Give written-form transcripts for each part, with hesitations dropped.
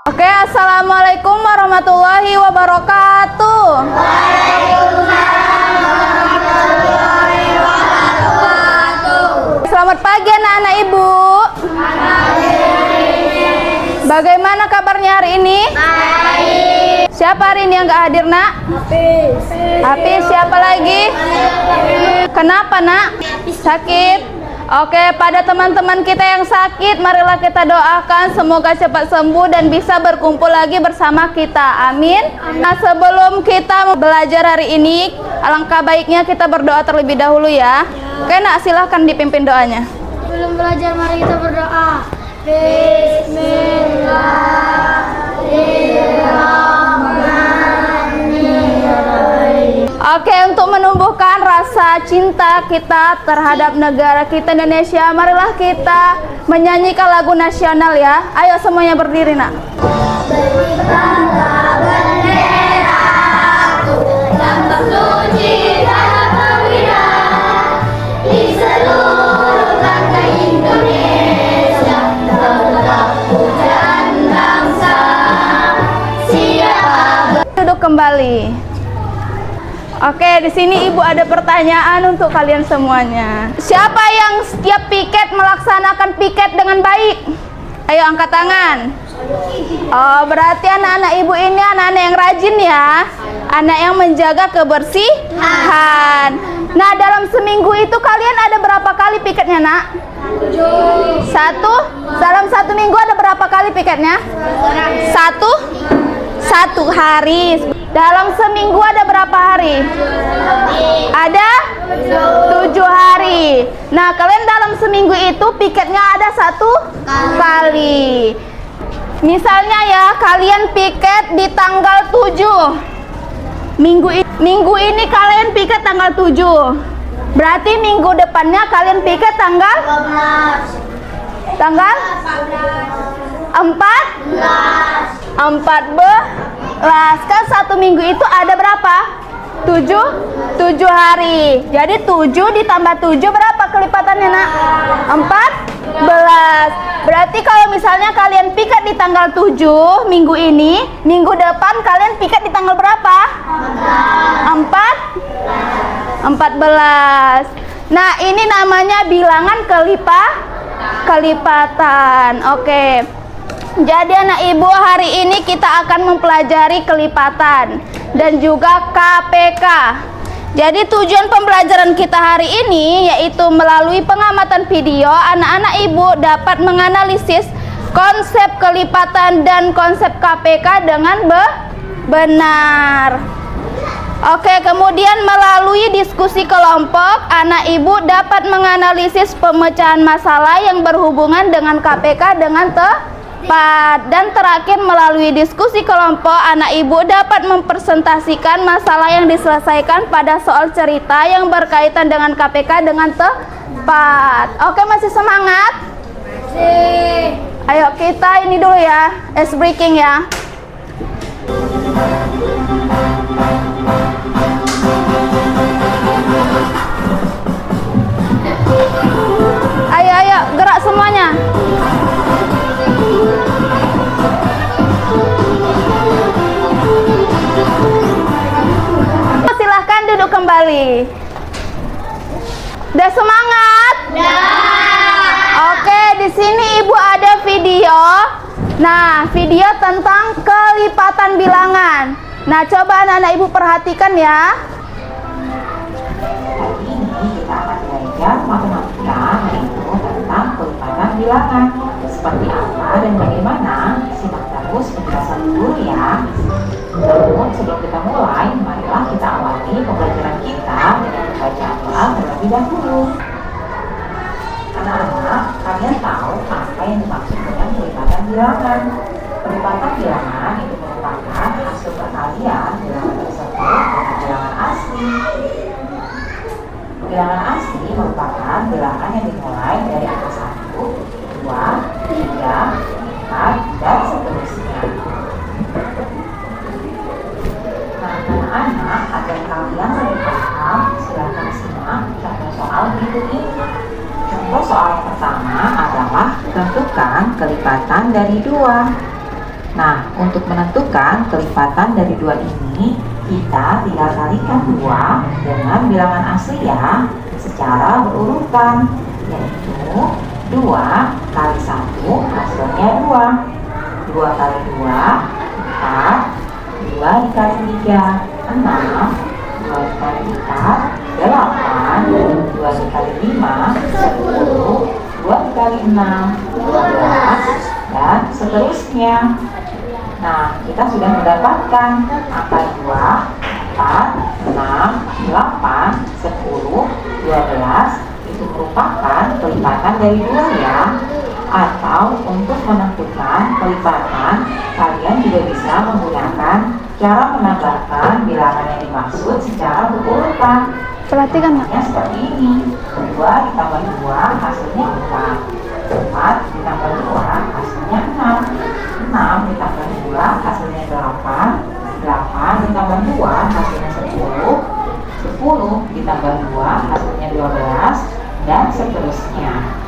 Oke, assalamualaikum warahmatullahi wabarakatuh. Waalaikumsalam warahmatullahi wabarakatuh. Selamat pagi anak-anak ibu. Bagaimana kabarnya hari ini? Baik. Siapa hari ini yang gak hadir, nak? Hafiz. Siapa lagi? Kenapa, nak? Sakit. Oke, pada teman-teman kita yang sakit, marilah kita doakan semoga cepat sembuh dan bisa berkumpul lagi bersama kita. Amin. Nah, sebelum kita belajar hari ini, alangkah baiknya kita berdoa terlebih dahulu ya. Oke, nak, silahkan dipimpin doanya. Sebelum belajar, mari kita berdoa. Bismillahirrahmanirrahim. Oke, untuk menumbuhkan rasa cinta kita terhadap negara kita Indonesia, marilah kita menyanyikan lagu nasional ya. Ayo semuanya berdiri, nak. Berbangga bendera yang tersuci dan perwira di seluruh tanah Indonesia, tetap pujaan bangsa. Siapa Duduk kembali. Oke, di sini ibu ada pertanyaan untuk kalian semuanya. Siapa yang setiap piket melaksanakan piket dengan baik? Ayo angkat tangan. Oh, berarti anak-anak ibu ini anak-anak yang rajin ya. Anak yang menjaga kebersihan. Nah, dalam seminggu itu kalian ada berapa kali piketnya, nak? Satu. Dalam satu minggu ada berapa kali piketnya? Satu hari. Dalam seminggu ada berapa hari? Ada 7 hari. Nah, kalian dalam seminggu itu piketnya ada 1 kali. Misalnya ya, kalian piket di tanggal 7. Minggu ini kalian piket tanggal 7. Berarti minggu depannya kalian piket tanggal 14 kan satu minggu itu ada berapa? 7 hari. Jadi 7 ditambah 7 berapa kelipatannya, nak? 14. Berarti kalau misalnya kalian piket di tanggal 7 minggu ini, minggu depan kalian piket di tanggal berapa? 14. Nah, ini namanya bilangan kelipatan. Oke. Jadi anak ibu, hari ini kita akan mempelajari kelipatan dan juga KPK. Jadi tujuan pembelajaran kita hari ini yaitu melalui pengamatan video, anak-anak ibu dapat menganalisis konsep kelipatan dan konsep KPK dengan benar. Oke, kemudian melalui diskusi kelompok, anak ibu dapat menganalisis pemecahan masalah yang berhubungan dengan KPK dengan tepat. Dan terakhir, melalui diskusi kelompok, anak ibu dapat mempresentasikan masalah yang diselesaikan pada soal cerita yang berkaitan dengan KPK dengan tepat. Oke, masih semangat? Masih. Ayo kita ini dulu ya, ice breaking ya. Ayo, gerak semuanya. Silahkan duduk kembali. Udah semangat? Oke, di sini ibu ada video. Nah, video tentang kelipatan bilangan. Nah, coba anak-anak ibu perhatikan ya. Hari ini kita akan belajar matematika, yaitu tentang kelipatan bilangan. Seperti apa dan bagaimana? Simak terus penjelasan guru ya. Namun sebelum kita mulai, marilah kita awali pembelajaran kita dengan membaca amal terlebih dahulu. Anak-anak, kalian tahu apa yang dimaksud dengan kelipatan bilangan? Kelipatan bilangan itu merupakan hasil perkalian bilangan tersebut dengan bilangan asli. Bilangan asli merupakan bilangan yang dimulai dari angka 1, 2, 3, 4, dan seterusnya. Nah, anak-anak, agar kalian lebih paham, silakan simak contoh soal berikut ini. Contoh soal yang pertama adalah tentukan kelipatan dari 2. Nah, untuk menentukan kelipatan dari 2 ini, kita tinggal kalikan 2 dengan bilangan asli ya, secara berurutan, yaitu 2 kali 1 hasilnya 2. 2 kali 2, 4. 2 dikali 3, 6. 2 dikali 4, 8. 2 dikali 5, 10. 2 dikali 6, 12. Dan seterusnya. Nah, kita sudah mendapatkan angka 2, 4, 6, 8, 10, 12. Itu merupakan kelipatan dari 2 ya. Atau untuk menentukan kelipatan, kalian juga bisa menggunakan cara menambahkan bilangan yang dimaksud secara berurutan. Perhatikan nggak? Ya, seperti ini. 2 ditambah 2 hasilnya 4. 4 ditambah 2 hasilnya 6. 6 ditambah 2 hasilnya 8. 8 ditambah 2 hasilnya 10. 10 ditambah 2 hasilnya 12. Dan seterusnya.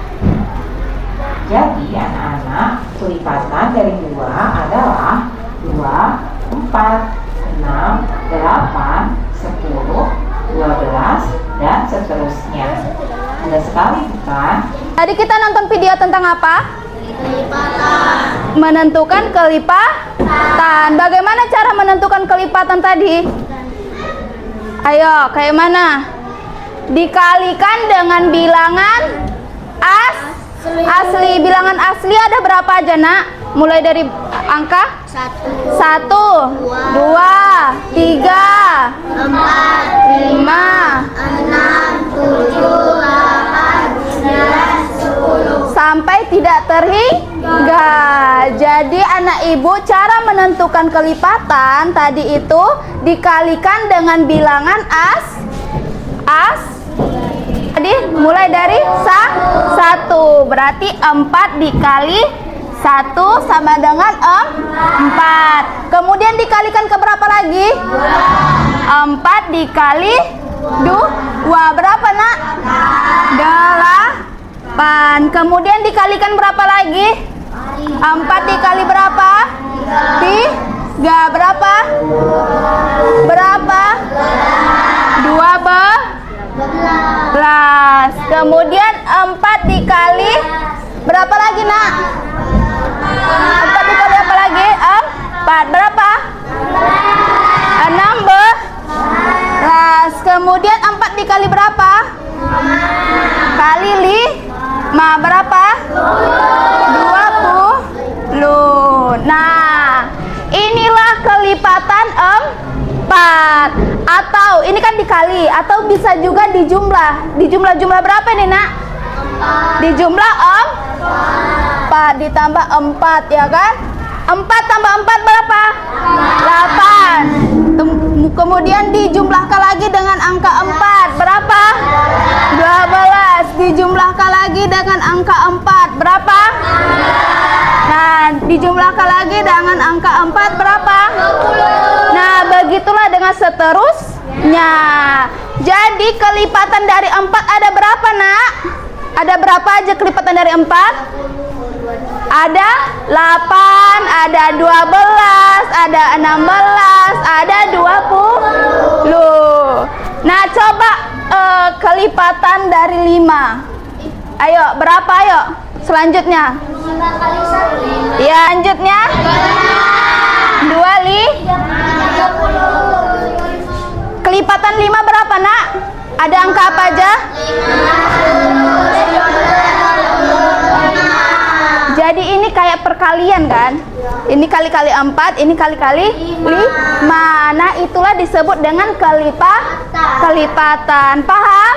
Jadi anak-anak, kelipatan dari 2 adalah 2, 4, 6, 8, 10, 12, dan seterusnya. Mudah sekali bukan? Tadi kita nonton video tentang apa? Kelipatan. Menentukan kelipatan. Bagaimana cara menentukan kelipatan tadi? Ayo, kayak mana? Dikalikan dengan bilangan asli. Bilangan asli ada berapa aja, Nak? Mulai dari angka 1, 2, 3, 4, 5, 6, 7, 8, 9, 10. sampai tidak terhingga. Jadi anak ibu, cara menentukan kelipatan tadi itu dikalikan dengan bilangan Jadi mulai dari 1, berarti 4 dikali 1 sama dengan 4. Kemudian dikalikan ke berapa lagi? 4 dikali 2 berapa, Nak? 8. Kemudian dikalikan berapa lagi? 4 dikali berapa? 3 berapa? 12. Kemudian 4 dikali berapa lagi, Nak? 4 dikali apa lagi? 4 berapa? 16. Kemudian 4 dikali berapa? Kali 5 berapa? 20. Nah, inilah kelipatan 4. Atau ini kan dikali, atau bisa juga dijumlah. Dijumlah berapa nih, Nak? Dijumlah 4 ditambah 4 ya kan? 4 tambah 4 berapa? 8. Kemudian dijumlahkan lagi dengan angka 4 berapa? 12. Dijumlahkan lagi dengan angka 4 berapa? Nah, dijumlahkan lagi dengan angka 4 berapa? 20. Nah, begitulah dengan seterusnya. Jadi kelipatan dari 4 ada berapa, Nak? Ada berapa aja kelipatan dari 4? Ada 8, ada 12, ada 16, ada 20. Nah, coba kelipatan dari 5. Ayo, berapa ayo? Selanjutnya. 5 kali 1. Ya, lanjutnya. 30. Kelipatan 5 berapa, Nak? Ada angka apa aja? 5. Jadi ini kayak perkalian kan? Ini kali-kali 4, ini kali-kali 5. Nah, itulah disebut dengan kelipatan. Paham?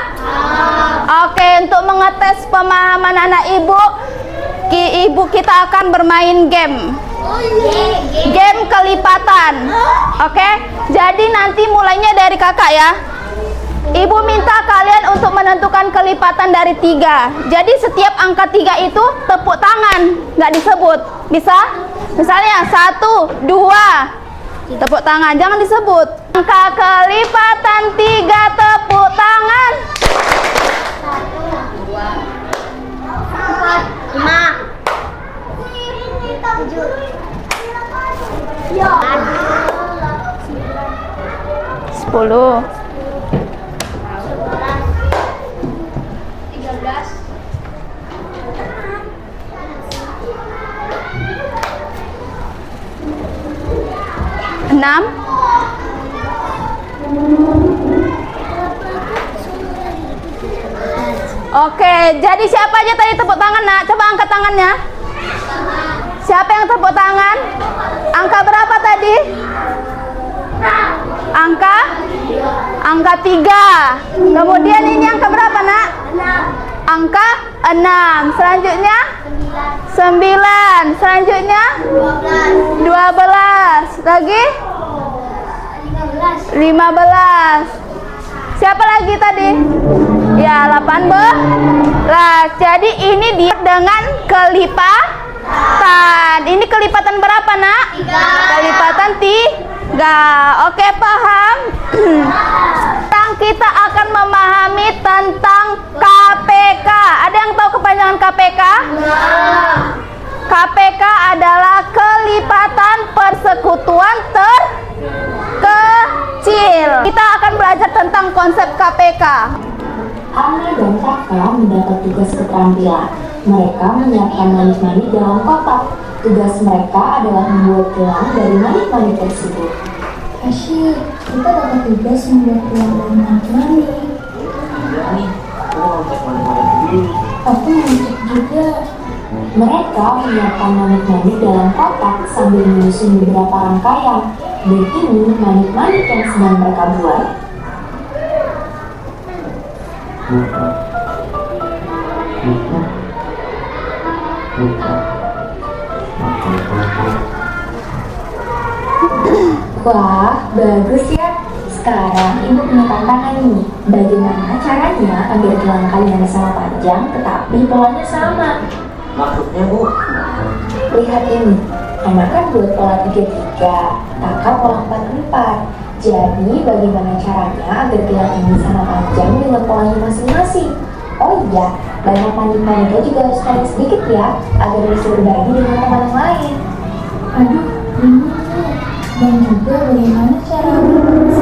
Oke, untuk mengetes pemahaman anak ibu, kita akan bermain game. Game kelipatan. Oke, jadi nanti mulainya dari kakak ya. Ibu minta kalian untuk menentukan kelipatan dari 3. Jadi setiap angka 3 itu tepuk tangan, nggak disebut. Bisa? Misalnya 1, 2, tepuk tangan, jangan disebut. Angka kelipatan 3, tepuk tangan. 1, 2, 4, 5, 7, 10. 6. Oke, jadi siapa aja tadi tepuk tangan, Nak? Coba angkat tangannya. Siapa yang tepuk tangan? Angka berapa tadi? Angka 3. Kemudian ini angka berapa, Nak? Angka 6. Selanjutnya 9. Selanjutnya 12. Lagi 15. Siapa lagi tadi? Ya, 18. Jadi ini dia dengan kelipatan. Ini kelipatan berapa, Nak? 3. Kelipatan 3. Oke, paham? Sekarang kita akan memahami tentang KPK. Ada yang tahu kepanjangan KPK? KPK adalah kelipatan persekutuan terkecil. Kita akan belajar tentang konsep KPK. Ana dan Kakak mendapat tugas keterampilan. Mereka menyiapkan manik-manik dalam kotak. Tugas mereka adalah membuat gelang dari manik-manik tersebut. Asyik, kita dapat tugas membuat gelang dari manik-manik. Aku mau cek juga. Mereka menyiapkan manik-manik dalam kotak sambil menyusun beberapa rangkaian. Dan ini manik-manik yang sedang mereka buat. Wah, bagus ya. Sekarang ibu punya tantangan nih. Bagaimana caranya agar gelang kalian sama panjang tetapi polanya sama? Maksudnya, Bu? Lihat ini, anak kan buat pola 33, kakak pola 44. Jadi bagaimana caranya agar gelang ini sama panjang dengan polanya masing-masing? Oh iya, banyak manik-maniknya juga harus tarik sedikit ya, agar bisa berbagi dengan teman yang lain. Aduh, bingung tuh. Dan juga bagaimana cara berbagi?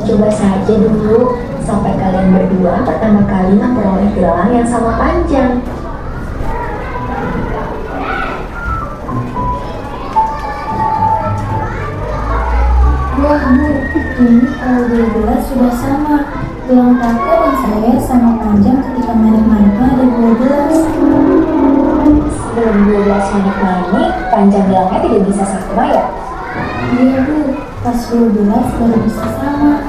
Coba saja dulu, sampai kalian berdua pertama kali memperoleh gelang yang sama panjang. Wah Bu, ini kalau 12 sudah sama. Gelang kakak dan saya sama panjang ketika manik-maniknya ada 12. Sebelum 12 manik-manik, panjang gelangnya tidak bisa sama ya? Iya Bu, pas 12 baru bisa sama.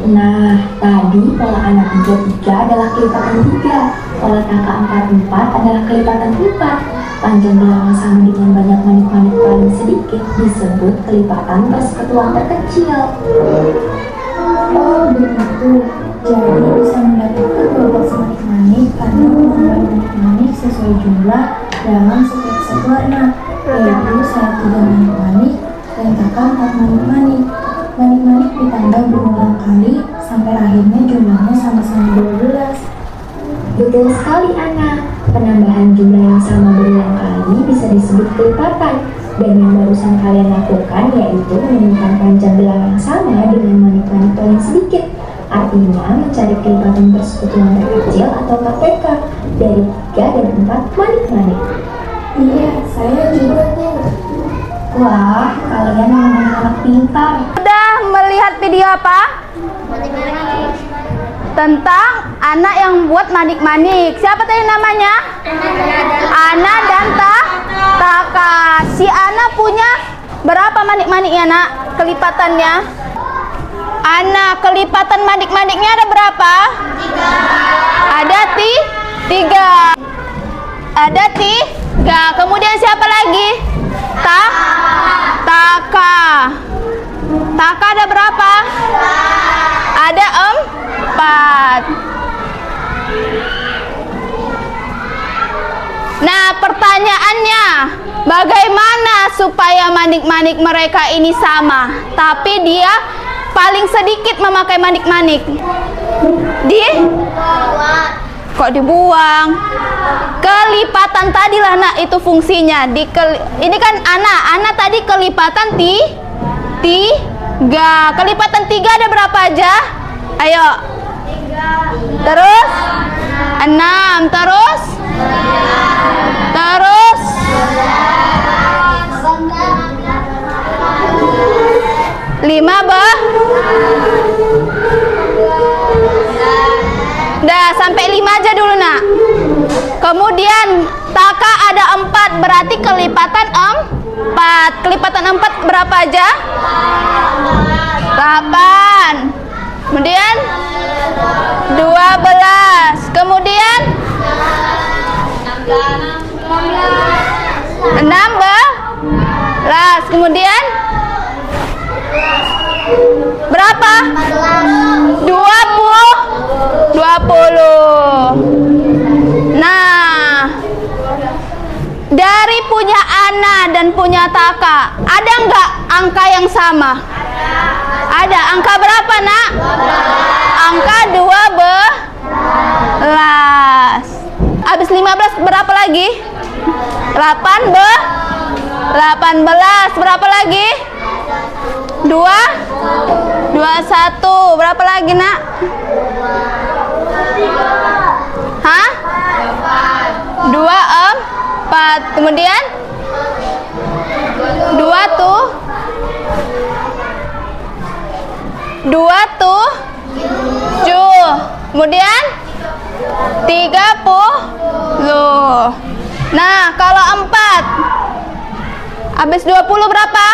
Nah, tadi pola anak 33 adalah kelipatan 3, pola kakak 44 adalah kelipatan 4. Panjang gelang yang sama dengan banyak manik-manik paling sedikit disebut kelipatan persekutuan terkecil. Oh begitu, jadi bisa mendapatkan 12 manik-manik karena menambah manik-manik sesuai jumlah dalam setiap satu warna, yaitu 1 manik-manik dan kakak 4 manik-manik. Manik-manik ditambah berulang kali sampai akhirnya jumlahnya sama-sama 12. Betul sekali, Ana. Penambahan jumlah yang sama berulang kali bisa disebut kelipatan. Dan yang barusan kalian lakukan yaitu menemukan panjang gelang yang sama dengan manik-manik paling sedikit. Artinya mencari kelipatan persekutuan terkecil atau KPK dari 3 dan 4 manik-manik. Iya, saya juga tuh. Wah, kalian memang anak pintar. Sudah melihat video apa? Tentang anak yang buat manik-manik. Siapa tadi namanya? Ana dan Taka. Si Ana punya berapa manik-maniknya, Nak? Kelipatannya? Ana, kelipatan manik-maniknya ada berapa? 3. Ada 3. Ada 3. Kemudian siapa lagi? Taka. Taka ada berapa? Ada 4. Nah, pertanyaannya, bagaimana supaya manik-manik mereka ini sama, tapi dia paling sedikit memakai manik-manik? Kok dibuang? Kelipatan tadi lah nak, itu fungsinya. Ini kan Ana tadi kelipatan tiga. Kelipatan 3 ada berapa aja? Ayo. Terus 6. Terus 5 bah. Dah sampai 5 aja dulu nak. Kemudian taka ada 4, berarti kelipatan 4. Kelipatan 4 berapa aja? 8. Kemudian 12. Kemudian 16. Kemudian berapa? 20. Nah, dari punya Ana dan punya Taka, ada nggak angka yang sama? Ada. Angka berapa nak? Angka 12. Habis 15 berapa lagi? 18. Berapa lagi? 21. Berapa lagi nak? Hah? 24. Kemudian 27. Kemudian 30. Nah, kalau 4 habis 20 berapa?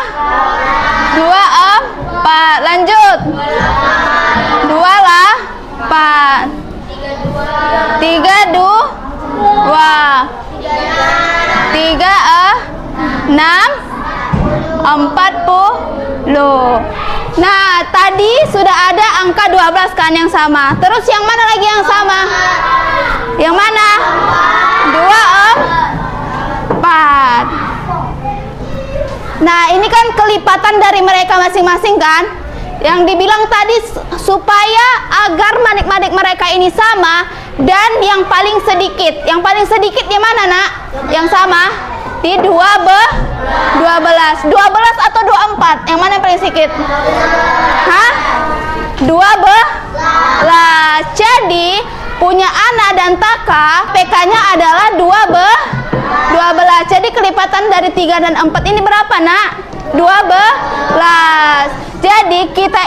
24. Lanjut. 28. 32. 36. 40. Nah, tadi sudah ada angka 12 kan yang sama. Terus yang mana lagi yang sama? Yang mana? 24. Nah, ini kan kelipatan dari mereka masing-masing kan? Yang dibilang tadi supaya agar manik-manik mereka ini sama dan yang paling sedikit. Yang paling sedikit di mana nak? Yang sama? Di 12 atau 24? Yang mana yang paling sedikit? Hah? 12. Jadi punya Ana dan Taka PK-nya adalah 12. Jadi kelipatan dari 3 dan 4 ini berapa nak? 12. Jadi kita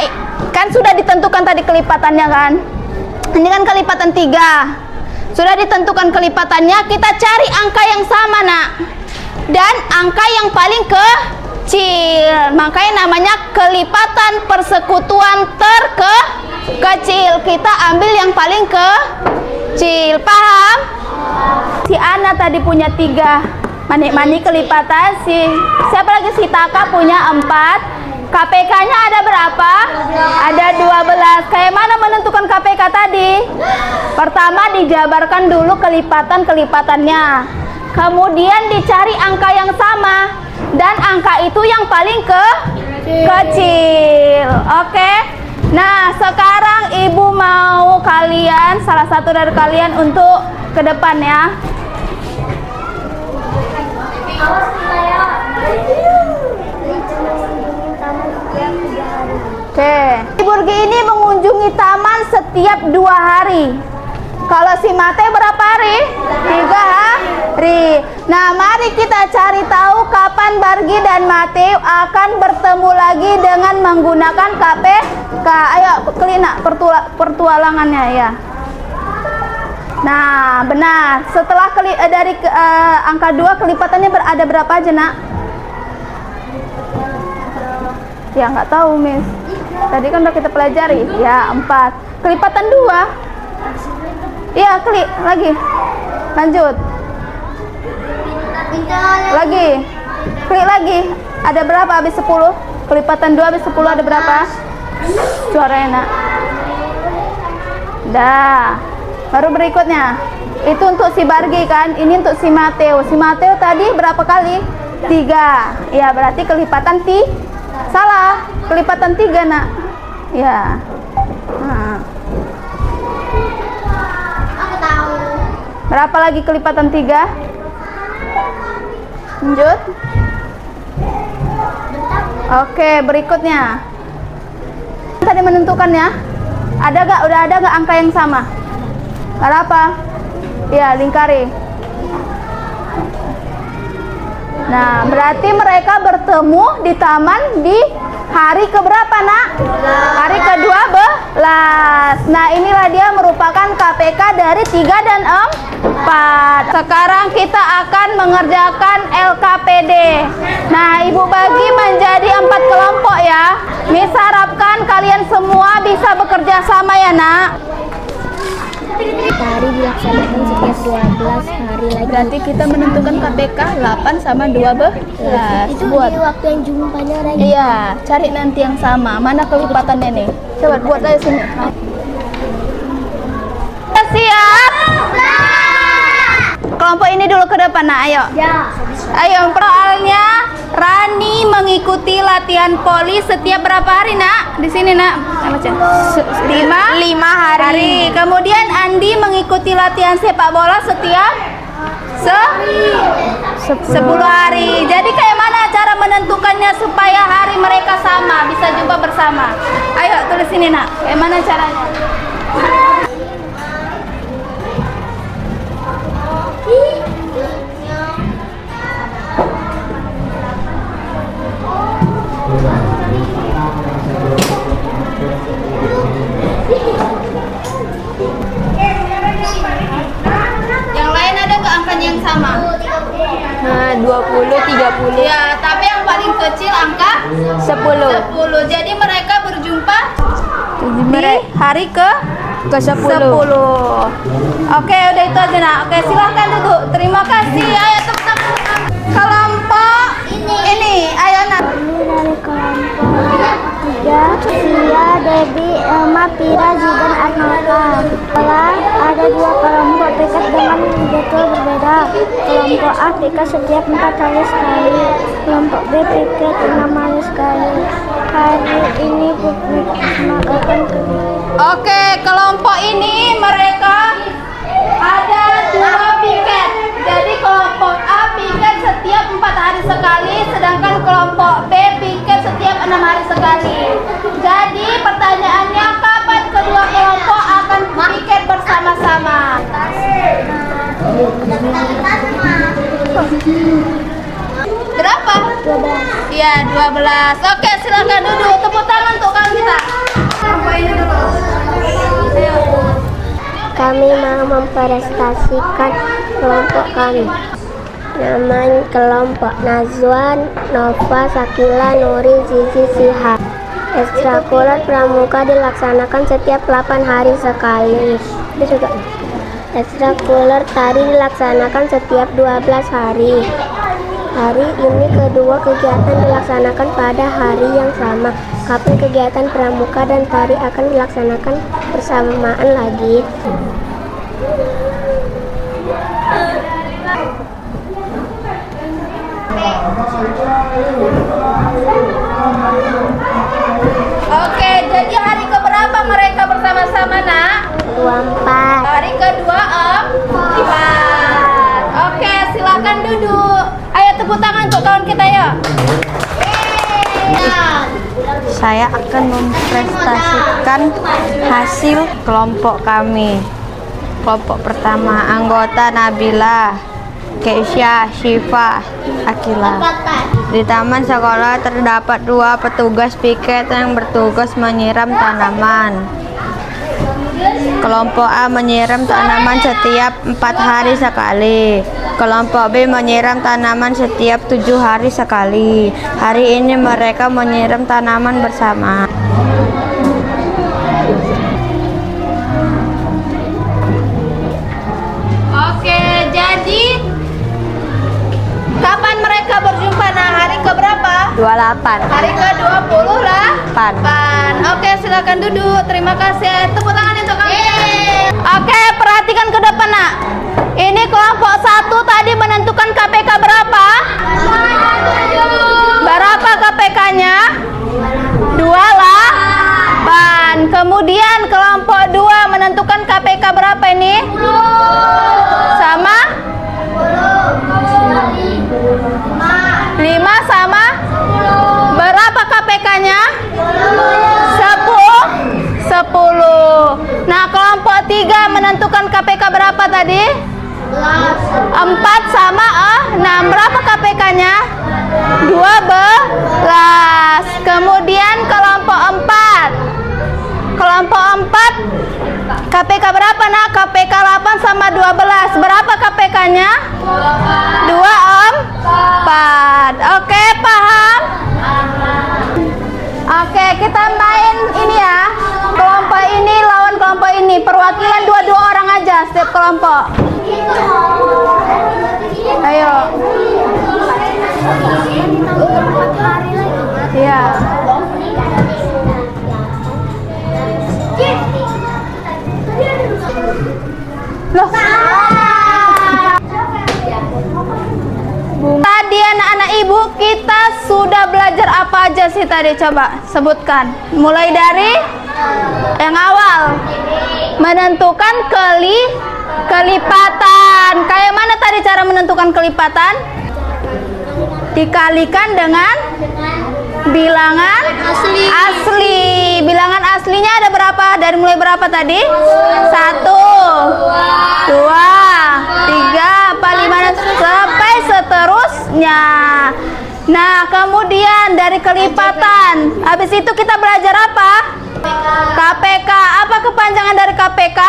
kan sudah ditentukan tadi kelipatannya kan? Ini kan kelipatan 3. Sudah ditentukan kelipatannya, kita cari angka yang sama nak. Dan angka yang paling kecil. Makanya namanya kelipatan persekutuan terkecil. Kita ambil yang paling kecil. Paham? Si Ana tadi punya 3 manik-manik kelipatan. Siapa lagi? Si Taka punya 4. KPK-nya ada berapa? Ada 12. Kayak mana menentukan KPK tadi? Pertama dijabarkan dulu kelipatan-kelipatannya. Kemudian dicari angka yang sama. Dan angka itu yang paling kecil. Oke? Nah, sekarang ibu mau kalian, salah satu dari kalian untuk ke depan ya. Oke, Burgi ini mengunjungi taman setiap 2 hari. Kalau si Mate berapa hari? 3 hari. Nah, mari kita cari tahu kapan Bargi dan Mate akan bertemu lagi dengan menggunakan KPK. Ayo, kelina pertualangannya ya. Nah, benar. Setelah dari angka 2 kelipatannya ada berapa aja nak? Ya nggak tahu Miss. Tadi kan udah kita pelajari. Ya 4. Kelipatan 2. Iya klik lagi. Lanjut. Lagi. Klik lagi. Ada berapa habis 10? Kelipatan 2 habis 10 ada berapa? Suaranya nak. Dah. Baru berikutnya. Itu untuk si Bargi kan. Ini untuk si Mateo. Si Mateo tadi berapa kali? 3. Ya berarti kelipatan salah, kelipatan 3 nak. Ya. Nah. Aku tahu. Berapa lagi kelipatan 3? Lanjut. Oke, berikutnya. Tadi menentukannya. Udah ada gak angka yang sama? Berapa? Ya, lingkari. Nah, berarti mereka bertemu di taman di hari keberapa, Nak? Hari ke-12. Nah, inilah dia merupakan KPK dari 3 dan 4. Sekarang kita akan mengerjakan LKPD. Nah, Ibu bagi menjadi 4 kelompok ya. Miss harapkan kalian semua bisa bekerja sama ya, Nak. Hari dilaksanakan setiap 12 hari lagi. Berarti kita menentukan KPK 8 sama 12. Itu Buat. di waktu yang jumlahnya lagi. Iya, cari nanti yang sama. Mana kelipatannya nih? Coba buat aja sini. Siap? Kelompok ini dulu ke depan, nah ayo. Ya. Ayo, soalnya Rani mengikuti latihan poli setiap berapa hari, Nak? Di sini, Nak. 5 hari. Kemudian Andi mengikuti latihan sepak bola setiap 10 hari. Jadi kayak mana cara menentukannya supaya hari mereka sama, bisa jumpa bersama? Ayo tulis sini, Nak. Kayak mana caranya? Yang lain ada nggak angkanya yang sama? Nah, 20, 30. Ya, tapi yang paling kecil angka 10. Jadi mereka berjumpa di hari ke-10. Oke, udah itu aja, Nak. Oke, silahkan duduk. Terima kasih. Ayo tepuk tangan. Kelompok ini. Ayo, Nak. Dari kelompok 3, Sia, Debbie, Elma, Pira, Zidan, Arnolda. Setelah ada 2 kelompok piket dengan jadwal berbeda. Kelompok A piket setiap 4 hari sekali. Kelompok B piket 6 hari sekali. Hari ini mengadakan Oke, kelompok ini mereka ada 2 piket. Jadi kelompok A piket setiap 4 hari sekali, sedangkan kelompok B piket setiap 6 hari sekali. Jadi pertanyaannya, kapan kedua kelompok akan piket bersama-sama? Berapa? 12. Iya, 12. Oke, silakan duduk. Tepuk tangan untuk kawan kita. Kelompok ini dulu. Ayo. Kami mau mempresentasikan kelompok kami. Nama kelompok Nazwan, Nova, Sakila, Nuri, Zizi, Siha. Ekstrakurikuler pramuka dilaksanakan setiap 8 hari sekali. Itu juga. Ekstrakurikuler tari dilaksanakan setiap 12 hari. Hari ini kedua kegiatan dilaksanakan pada hari yang sama. Kapan kegiatan pramuka dan tari akan dilaksanakan bersamaan lagi? Oke, jadi hari keberapa mereka bersama-sama, Nak? 24. Hari kedua, empat. Oke, silakan duduk. Ayo tepuk tangan untuk kawan kita ya. Saya akan mempresentasikan hasil kelompok kami. Kelompok pertama, anggota Nabila, Keisha, Syifa, Akila. Di taman sekolah terdapat 2 petugas piket yang bertugas menyiram tanaman. Kelompok A menyiram tanaman setiap 4 hari sekali. Kelompok B menyiram tanaman setiap 7 hari sekali. Hari ini mereka menyiram tanaman bersama. Oke, jadi kapan mereka berjumpa? Nah, hari keberapa? 28. Hari ke-28. Oke, silakan duduk. Terima kasih. Tepuk tangan untuk kami. Oke, perhatikan ke depan, Nak. Ini kelompok 1 tadi menentukan KPK berapa? Berapa KPK-nya? 28. Kemudian kelompok 2 menentukan KPK berapa ini? 1. sama? Berapa KPK-nya? 10. Nah, kelompok 3 menentukan KPK berapa tadi? 4 sama 6. Berapa KPK-nya? 12. Kemudian kelompok 4. Kelompok 4 KPK berapa nak? KPK 8 sama 12. Berapa KPK-nya? 24. Oke, paham? Oke, kita main ini ya. Kelompok ini lawan kelompok ini. Perwakilan 2 orang aja setiap kelompok. Ayo. Iya. Loh. Tadi anak-anak ibu kita sudah belajar apa aja sih tadi? Coba sebutkan. Mulai dari yang awal. Menentukan kelipatan. Kayak mana tadi cara menentukan kelipatan? Dikalikan dengan bilangan asli. Bilangan aslinya ada berapa? Dari mulai berapa tadi? 1, 2, 3, 4, 5, sampai seterusnya. Nah, kemudian dari kelipatan. Habis itu kita belajar apa? KPK. Apa kepanjangan dari KPK?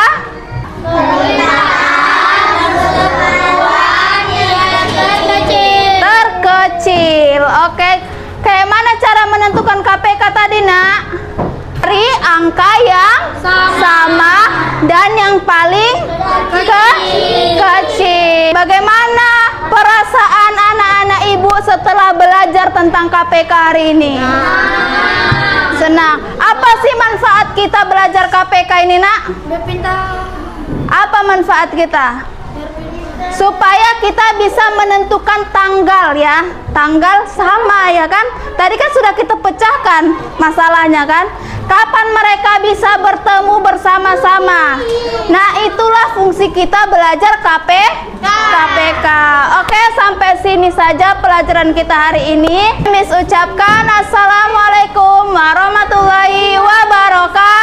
Terkecil. Oke. Kayak mana cara menentukan KPK tadi, nak? Dari angka yang sama dan yang paling kecil. Bagaimana perasaan anak-anak ibu setelah belajar tentang KPK hari ini? Senang. Apa sih manfaat kita belajar KPK ini, nak? Apa manfaat kita? Supaya kita bisa menentukan tanggal ya. Tanggal sama ya kan? Tadi kan sudah kita pecahkan masalahnya kan? Kapan mereka bisa bertemu bersama-sama? Nah, itulah fungsi kita belajar KPK. Oke, sampai sini saja pelajaran kita hari ini. Miss ucapkan assalamualaikum warahmatullahi wabarakatuh.